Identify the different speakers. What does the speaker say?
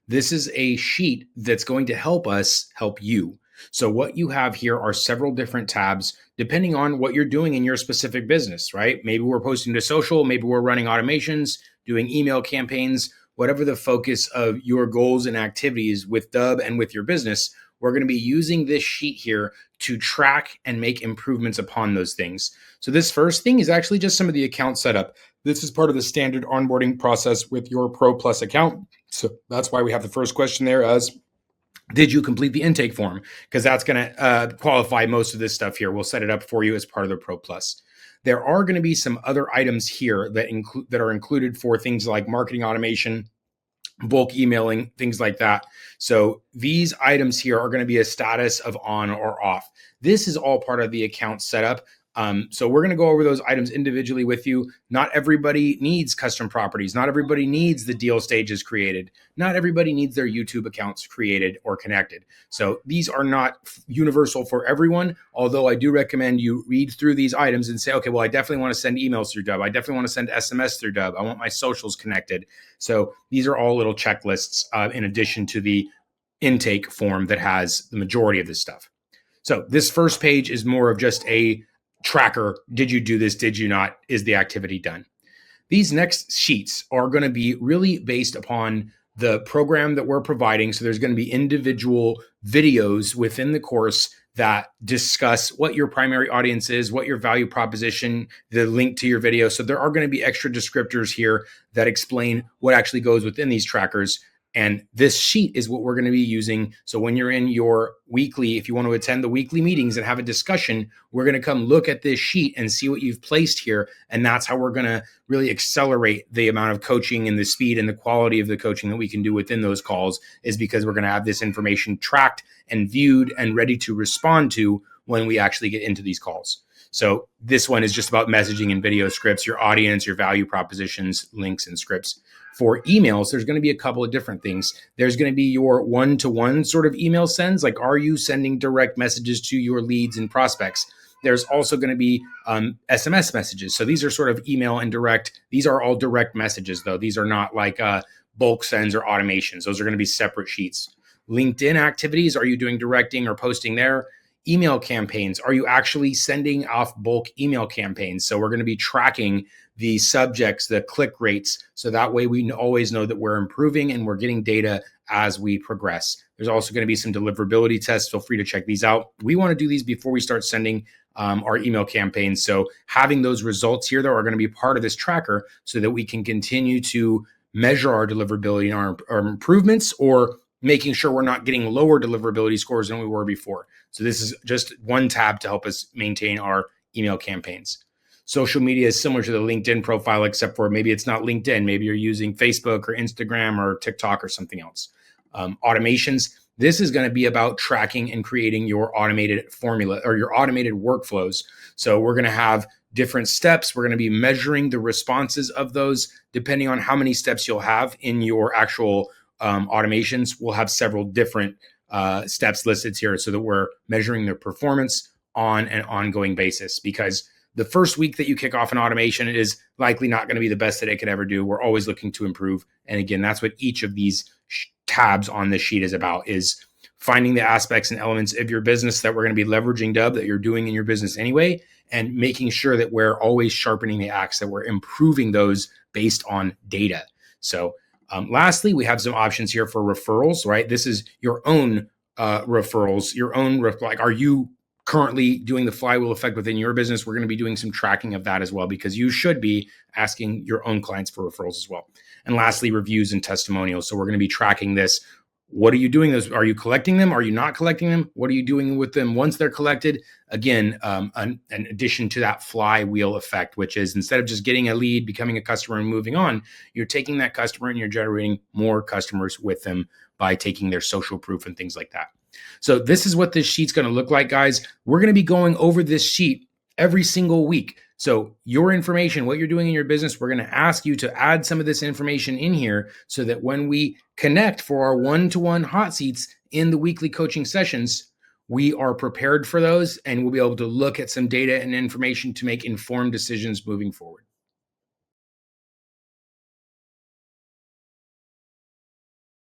Speaker 1: This is a sheet that's going to help us help you. So what you have here are several different tabs depending on what you're doing in your specific business, right? Maybe we're posting to social, maybe we're running automations, doing email campaigns, whatever the focus of your goals and activities with Dubb and with your business, we're going to be using this sheet here to track and make improvements upon those things. So this first thing is actually just some of the account setup. This is part of the standard onboarding process with your Pro Plus account. So that's why we have the first question there as, did you complete the intake form? Because that's going to qualify most of this stuff here. We'll set it up for you as part of the Pro Plus. There are going to be some other items here that are included for things like marketing automation, bulk emailing, things like that. So these items here are going to be a status of on or off. This is all part of the account setup. So we're going to go over those items individually with you. Not everybody needs custom properties. Not everybody needs the deal stages created. Not everybody needs their YouTube accounts created or connected. So these are not universal for everyone, although I do recommend you read through these items and say, okay, well, I definitely want to send emails through Dubb. I definitely want to send SMS through Dubb. I want my socials connected. So these are all little checklists in addition to the intake form that has the majority of this stuff. So this first page is more of just a tracker. Did you do this? Did you not? Is the activity done? These next sheets are going to be really based upon the program that we're providing. So there's going to be individual videos within the course that discuss what your primary audience is, what your value proposition, the link to your video. So there are going to be extra descriptors here that explain what actually goes within these trackers. And this sheet is what we're going to be using. So when you're in your weekly, if you want to attend the weekly meetings and have a discussion, we're going to come look at this sheet and see what you've placed here. And that's how we're going to really accelerate the amount of coaching and the speed and the quality of the coaching that we can do within those calls, is because we're going to have this information tracked and viewed and ready to respond to when we actually get into these calls. So this one is just about messaging and video scripts, your audience, your value propositions, links, and scripts. For emails, there's going to be a couple of different things. There's going to be your one-to-one sort of email sends, like are you sending direct messages to your leads and prospects? There's also going to be SMS messages. So these are sort of email and direct. These are all direct messages, though. These are not like bulk sends or automations. Those are going to be separate sheets. LinkedIn activities, are you doing directing or posting there? Email campaigns, are you actually sending off bulk email campaigns? So we're going to be tracking the subjects, the click rates, so that way we always know that we're improving and we're getting data as we progress. There's also going to be some deliverability tests. Feel free to check these out. We want to do these before we start sending our email campaigns. So having those results here, though, are going to be part of this tracker so that we can continue to measure our deliverability and our improvements, or making sure we're not getting lower deliverability scores than we were before. So this is just one tab to help us maintain our email campaigns. Social media is similar to the LinkedIn profile, except for maybe it's not LinkedIn. Maybe you're using Facebook or Instagram or TikTok or something else. Automations. This is going to be about tracking and creating your automated formula or your automated workflows. So we're going to have different steps. We're going to be measuring the responses of those depending on how many steps you'll have in your actual automations. We'll have several different steps listed here so that we're measuring their performance on an ongoing basis, because the first week that you kick off an automation is likely not going to be the best that it could ever do. We're always looking to improve. And again, that's what each of these tabs on this sheet is about, is finding the aspects and elements of your business that we're going to be leveraging Dubb that you're doing in your business anyway, and making sure that we're always sharpening the axe, that we're improving those based on data. So lastly, we have some options here for referrals, right? This is your own referrals, your own, like, are you currently doing the flywheel effect within your business? We're going to be doing some tracking of that as well, because you should be asking your own clients for referrals as well. And lastly, reviews and testimonials. So we're going to be tracking this. What are you doing? Are you collecting them? Are you not collecting them? What are you doing with them once they're collected? Again, an addition to that flywheel effect, which is instead of just getting a lead, becoming a customer and moving on, you're taking that customer and you're generating more customers with them by taking their social proof and things like that. So this is what this sheet's going to look like, guys. We're going to be going over this sheet every single week. So your information, what you're doing in your business, we're going to ask you to add some of this information in here so that when we connect for our one-to-one hot seats in the weekly coaching sessions, we are prepared for those and we'll be able to look at some data and information to make informed decisions moving forward.